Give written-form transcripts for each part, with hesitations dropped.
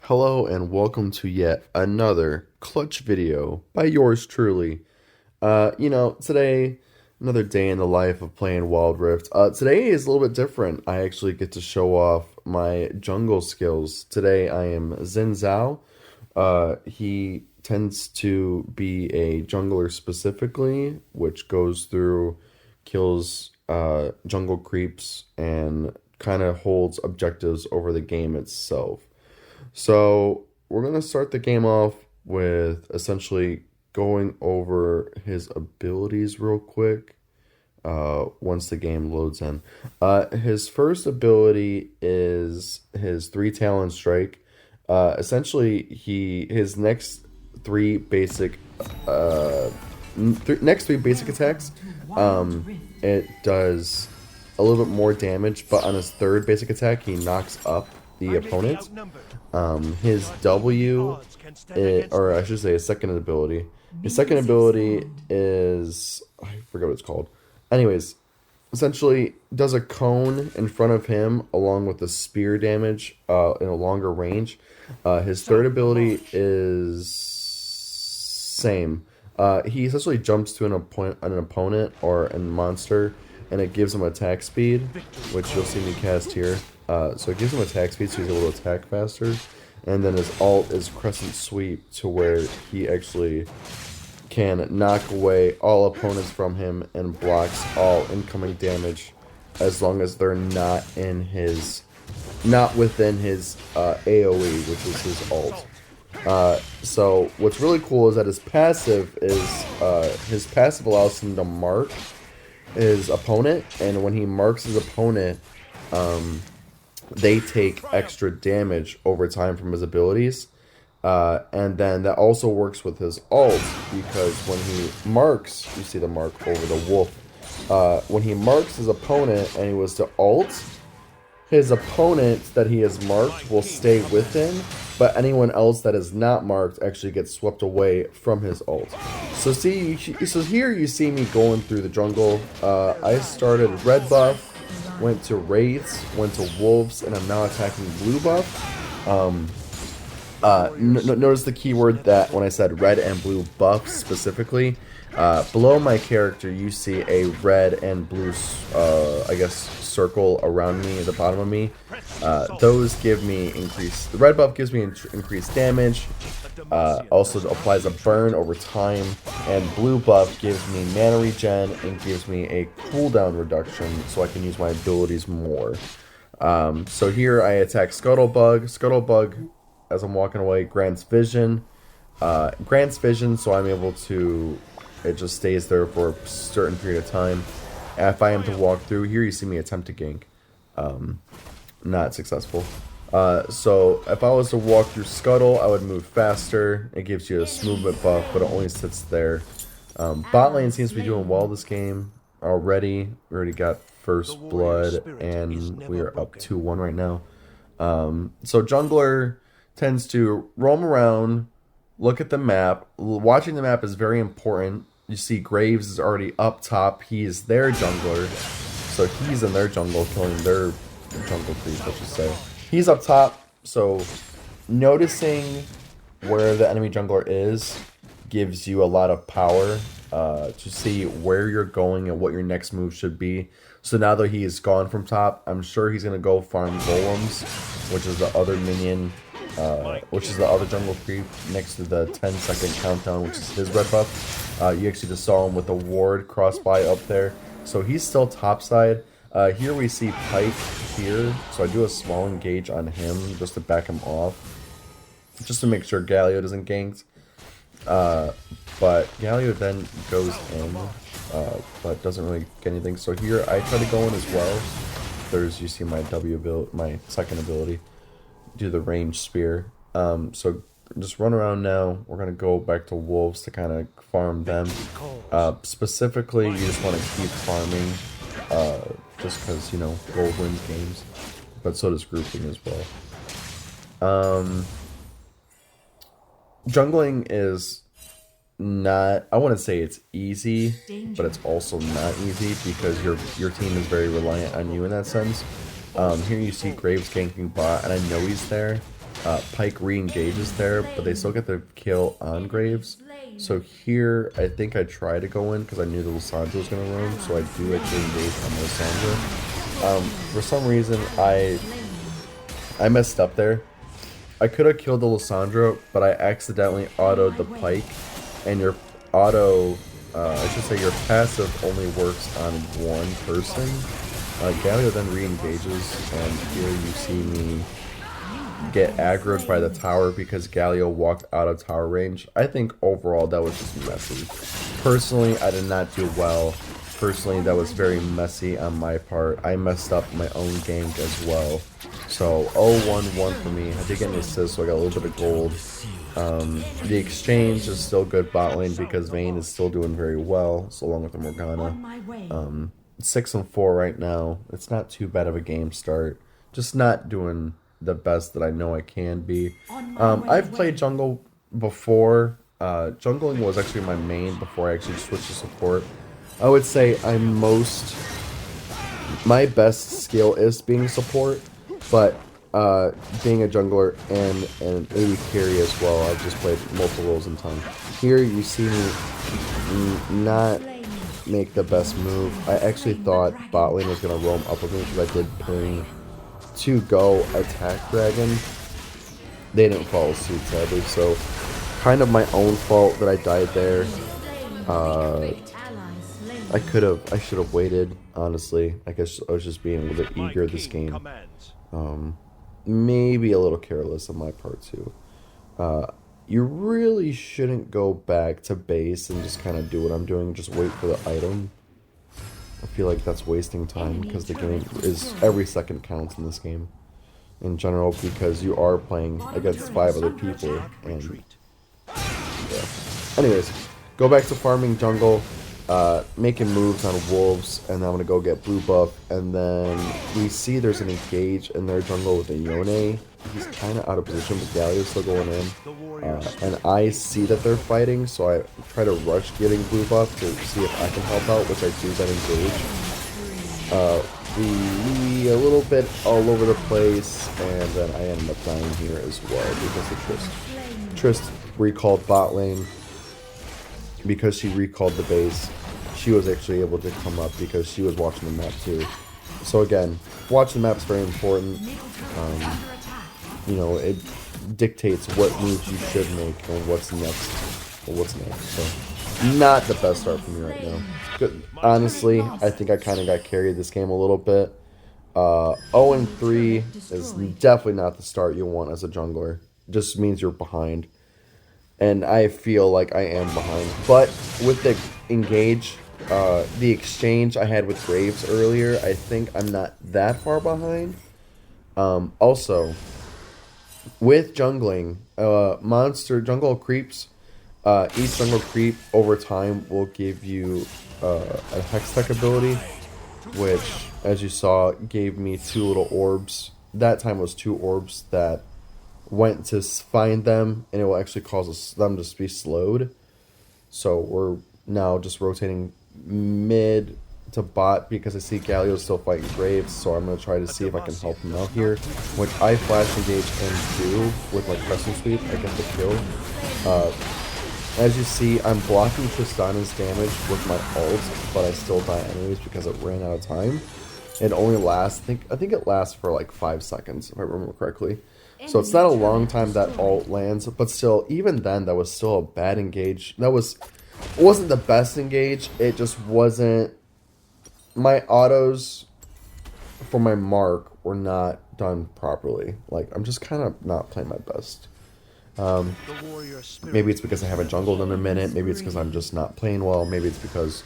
Hello and welcome to yet another clutch video by yours truly. Today, another day in the life of playing Wild Rift. Today is a little bit different. I actually get to show off my jungle skills. Today I am Xin Zhao. He tends to be a jungler specifically, which goes through, kills jungle creeps, and kind of holds objectives over the game itself. So we're gonna start the game off with essentially going over his abilities real quick. Once the game loads in, his first ability is his three talon strike. Essentially, his next three basic next three basic attacks. It does a little bit more damage, but on his third basic attack, he knocks up the opponent. His W, or I should say his second ability. His second ability is, I forget what it's called. Anyways, essentially does a cone in front of him along with the spear damage in a longer range. His third ability is same. He essentially jumps to an opponent or a monster, and it gives him attack speed, which you'll see me cast here. So it gives him attack speed, so he's able to attack faster. And then his alt is Crescent Sweep, to where he actually can knock away all opponents from him and blocks all incoming damage, as long as they're not within his AoE, which is his alt. So what's really cool is that his passive allows him to mark his opponent, and when he marks his opponent, they take extra damage over time from his abilities. And then that also works with his ult, because when he marks, you see the mark over the wolf. When he marks his opponent and he was to ult, his opponent that he has marked will stay with him, but anyone else that is not marked actually gets swept away from his ult. So here you see me going through the jungle. I started red buff, went to wraiths, went to wolves, and I'm now attacking blue buff. Notice the keyword that when I said red and blue buff specifically. Below my character, you see a red and blue, I guess, circle around me at the bottom of me. Those give me increased. The red buff gives me increased damage. Also applies a burn over time, and blue buff gives me mana regen and gives me a cooldown reduction, so I can use my abilities more. So here I attack Scuttlebug. Scuttlebug, as I'm walking away, grants vision. So I'm able to. It just stays there for a certain period of time. If I am to walk through, here you see me attempt to gank. Not successful. So if I was to walk through Scuttle, I would move faster. It gives you a movement buff, but it only sits there. Bot lane seems to be doing well this game already. We already got first blood, and we are up 2-1 right now. So jungler tends to roam around, look at the map. Watching the map is very important. You see Graves is already up top. He is their jungler. So he's in their jungle, killing their jungle creep, I should say. He's up top, so noticing where the enemy jungler is gives you a lot of power to see where you're going and what your next move should be. So now that he is gone from top, I'm sure he's going to go farm golems, which is the other minion, which is the other jungle creep next to the 10-second countdown, which is his red buff. You actually just saw him with a ward cross by up there. So he's still topside. Here we see Pyke here, so I do a small engage on him just to back him off, just to make sure Galio doesn't gank. But Galio then goes in, but doesn't really get anything. So here I try to go in as well. You see my my second ability, do the range spear. So just run around now. We're gonna go back to wolves to kind of farm them. Specifically, you just want to keep farming. Just because, gold wins games, but so does grouping as well. Jungling is not, I wouldn't say it's easy, but it's also not easy because your team is very reliant on you in that sense. Here you see Graves ganking bot, and I know he's there, Pyke re-engages there, but they still get the kill on Graves. So here, I think I try to go in because I knew the Lissandra was going to roam, so I do actually engage on the Lissandra. For some reason, I messed up there. I could have killed the Lissandra, but I accidentally autoed the Pyke, and your auto, I should say your passive only works on one person. Galio then re-engages, and here you see me get aggroed by the tower because Galio walked out of tower range. I think overall that was just messy. Personally, I did not do well. Personally, that was very messy on my part. I messed up my own gank as well. So 0-1-1 for me. I did get an assist, so I got a little bit of gold. The exchange is still good bot lane because Vayne is still doing very well, so along with the Morgana. 6-4 right now. It's not too bad of a game start. Just not doing the best that I know I can be. I've played jungle before. Jungling was actually my main before I actually switched to support. I would say my best skill is being support, but being a jungler and AD carry as well. I've just played multiple roles in time. Here you see me not make the best move. I actually thought bot lane was gonna roam up with me because I did ping to go attack Dragon. They didn't follow suit, sadly, so kind of my own fault that I died there. I should have waited, honestly. I guess I was just being a little bit eager this game. Maybe a little careless on my part too. You really shouldn't go back to base and just kind of do what I'm doing, just wait for the item. I feel like that's wasting time because the game is, every second counts in this game in general because you are playing against 5 other people. And yeah. Anyways, go back to farming jungle, making moves on wolves, and then I'm gonna go get blue buff. And then we see there's an engage in their jungle with a Yone. He's kind of out of position, but Galio's still going in. And I see that they're fighting, so I try to rush getting blue buff to see if I can help out, which I do then engage. We a little bit all over the place, and then I ended up dying here as well because of Trist. Trist recalled bot lane because she recalled the base. She was actually able to come up because she was watching the map too. So again, watching the map is very important. You know, it dictates what moves you should make and what's next. So, not the best start for me right now. Good. Honestly, I think I kind of got carried this game a little bit. 0-3 is definitely not the start you want as a jungler. Just means you're behind. And I feel like I am behind. But with the engage, the exchange I had with Graves earlier, I think I'm not that far behind. Also, with jungling, monster jungle creeps, each jungle creep over time will give you a Hextech ability, which, as you saw, gave me 2 little orbs. That time was 2 orbs that went to find them, and it will actually cause them to be slowed. So we're now just rotating mid to bot because I see Galio still fighting Graves, so I'm going to try to see if I can help him out here, which I flash engage and do with my crescent sweep. I get the kill. As you see, I'm blocking Tristana's damage with my ult, but I still die anyways because it ran out of time. It only lasts, I think it lasts for like 5 seconds, if I remember correctly. So it's not a long time that ult lands, but still, even then, that was still a bad engage. It wasn't the best engage, it just wasn't. My autos for my mark were not done properly. Like, I'm just kind of not playing my best. Maybe it's because I haven't jungled in a minute. Maybe it's because I'm just not playing well. Maybe it's because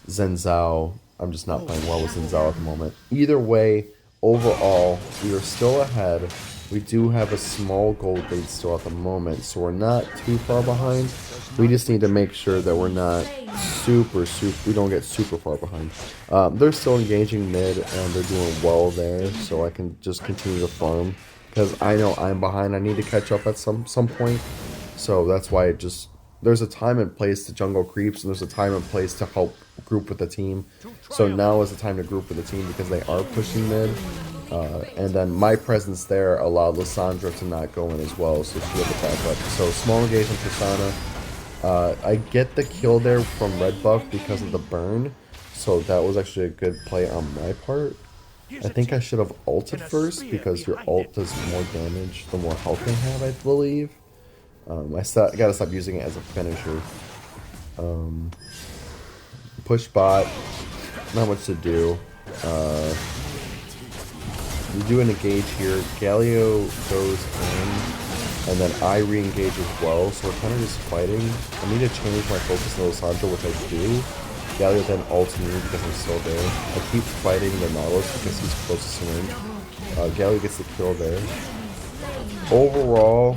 Xin Zhao, I'm just not playing well with Xin Zhao at the moment. Either way, overall, we are still ahead. We do have a small gold lead still at the moment, so we're not too far behind. We just need to make sure that we're not we don't get super far behind. They're still engaging mid, and they're doing well there, so I can just continue to farm. Because I know I'm behind, I need to catch up at some point. So that's why there's a time and place to jungle creeps, and there's a time and place to help group with the team. So now is the time to group with the team because they are pushing mid. And then my presence there allowed Lissandra to not go in as well, so she had the backup. So small engagement Persona. I get the kill there from red buff because of the burn, so that was actually a good play on my part. I think I should have ulted first because your ult does more damage the more health they have, I believe. Gotta stop using it as a finisher. Push bot, not much to do. We do an engage here. Galio goes in, and then I re-engage as well, so we're kind of just fighting. I need to change my focus to Lissandra, which I do. Galio then ults me because I'm still there. I keep fighting the Nautilus because he's closest to range. Galio gets the kill there. Overall,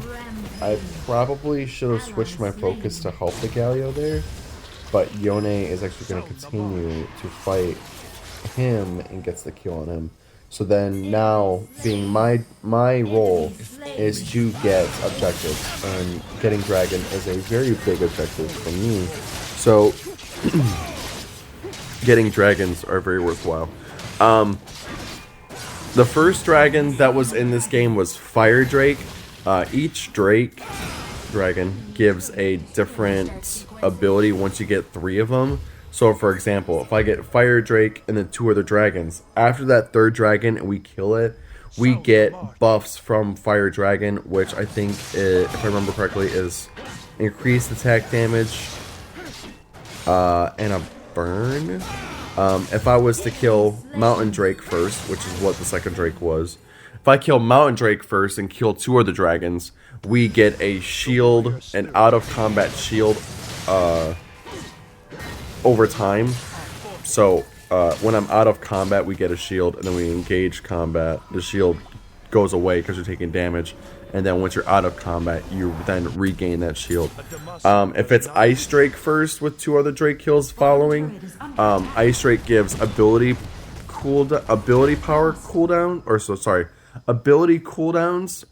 I probably should have switched my focus to help the Galio there, but Yone is actually going to continue to fight him and gets the kill on him. So then now, being my role is to get objectives, and getting dragon is a very big objective for me. So getting dragons are very worthwhile. The first dragon that was in this game was Fire Drake. Each dragon gives a different ability once you get 3 of them. So for example, if I get Fire Drake and then 2 other dragons, after that 3rd dragon and we kill it, we get buffs from Fire Dragon, which I think, if I remember correctly, is increased attack damage and a burn. If I was to kill Mountain Drake first, which is what the second Drake was, if I kill Mountain Drake first and kill 2 other dragons, we get a shield, an out of combat shield over time. So when I'm out of combat, we get a shield, and then we engage combat. The shield goes away because you're taking damage, and then once you're out of combat, you then regain that shield. If it's Ice Drake first with 2 other Drake kills following, Ice Drake gives ability cooldowns,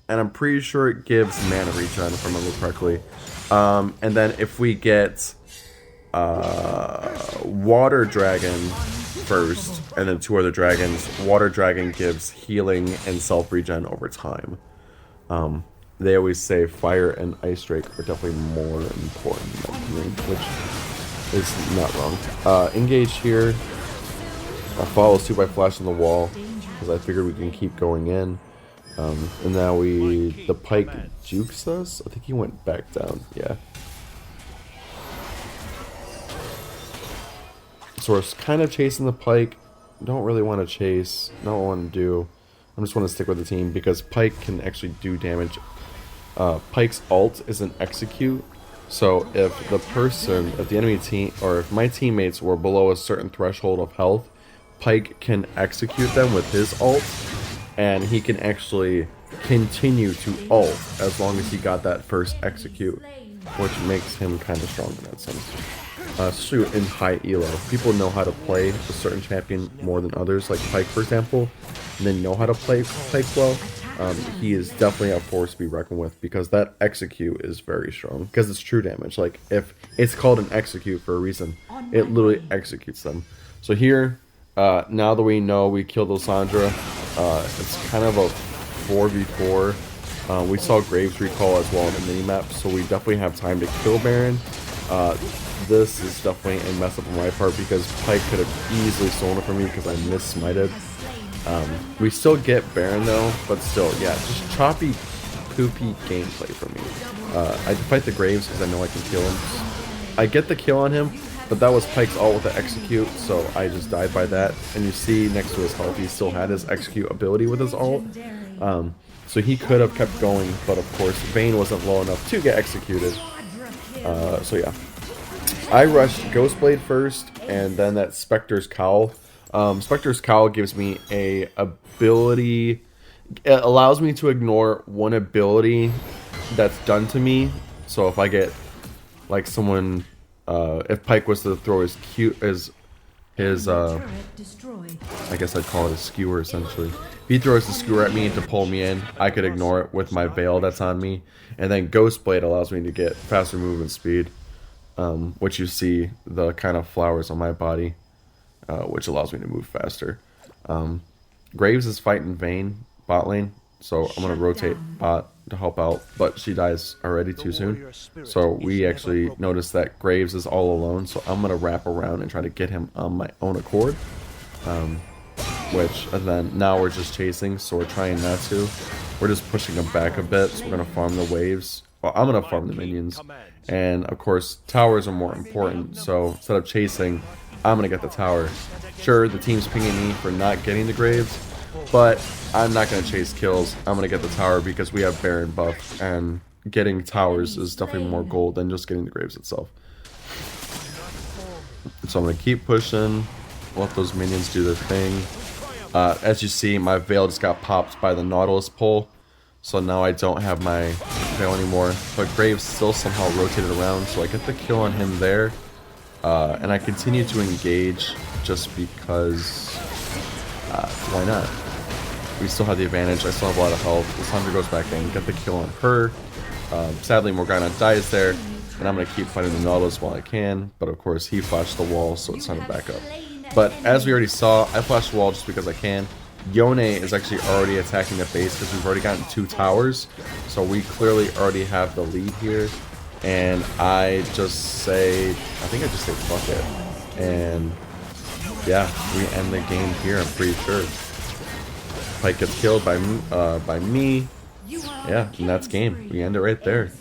and I'm pretty sure it gives mana regen if I remember correctly. And then if we get Water Dragon first, and then 2 other dragons, Water Dragon gives healing and self-regen over time. They always say Fire and Ice Drake are definitely more important than healing, which is not wrong. Engage here. I follows 2 by flashing the wall, because I figured we can keep going in. And now the Pyke jukes us? I think he went back down, yeah. So we're kind of chasing the Pyke. Don't really want to chase. Not what I want to do. I just want to stick with the team because Pyke can actually do damage. Pyke's ult is an execute. So if the enemy team, or if my teammates were below a certain threshold of health, Pyke can execute them with his ult, and he can actually continue to ult as long as he got that first execute, which makes him kind of strong in that sense. Especially in high elo, people know how to play a certain champion more than others, like Pyke for example, and they know how to play Pyke well. He is definitely a force to be reckoned with because that execute is very strong because it's true damage. Like, if it's called an execute for a reason, it literally executes them. So here, now that we know we killed Lissandra, it's kind of a 4v4. We saw Graves recall as well on the minimap, so we definitely have time to kill Baron. This is definitely a mess up on my part because Pyke could have easily stolen it from me because I missmited. We still get Baron though, but still, yeah, just choppy, poopy gameplay for me. I fight the Graves because I know I can kill him. I get the kill on him, but that was Pyke's ult with the execute, so I just died by that. And you see next to his health, he still had his execute ability with his ult. So he could have kept going, but of course Vayne wasn't low enough to get executed. So yeah. I rushed Ghostblade first, and then that Spectre's Cowl. Spectre's Cowl gives me a ability. It allows me to ignore one ability that's done to me. So if I get, like, someone, if Pyke was to throw his I guess I'd call it a skewer essentially. If he throws the skewer at me to pull me in, I could ignore it with my veil that's on me. And then Ghostblade allows me to get faster movement speed. Which you see the kind of flowers on my body, which allows me to move faster. Graves is fighting Vayne bot lane, so I'm gonna rotate bot to help out, but she dies already too soon. So we actually notice that Graves is all alone, so I'm gonna wrap around and try to get him on my own accord. And then now we're just chasing, so we're trying not to. We're just pushing him back a bit, so we're gonna farm the waves. Well, I'm gonna farm the minions, and of course towers are more important. So instead of chasing, I'm gonna get the tower. Sure, the team's pinging me for not getting the Graves, but I'm not gonna chase kills. I'm gonna get the tower because we have Baron buff, and getting towers is definitely more gold than just getting the Graves itself. So I'm gonna keep pushing, let those minions do their thing. As you see, my veil just got popped by the Nautilus pull, so now I don't have my veil anymore. But Graves still somehow rotated around, so I get the kill on him there. And I continue to engage just because, why not? We still have the advantage, I still have a lot of health. Lissandra goes back in, get the kill on her. Sadly, Morgana dies there, and I'm going to keep fighting the Nautilus while I can. But of course, he flashed the wall, so it's time to back up. But as we already saw, I flashed the wall just because I can. Yone is actually already attacking the base because we've already gotten 2 towers. So we clearly already have the lead here. And I just say, I think I just say fuck it. And yeah, we end the game here, I'm pretty sure. Pyke gets killed by me. Yeah, and that's game. We end it right there.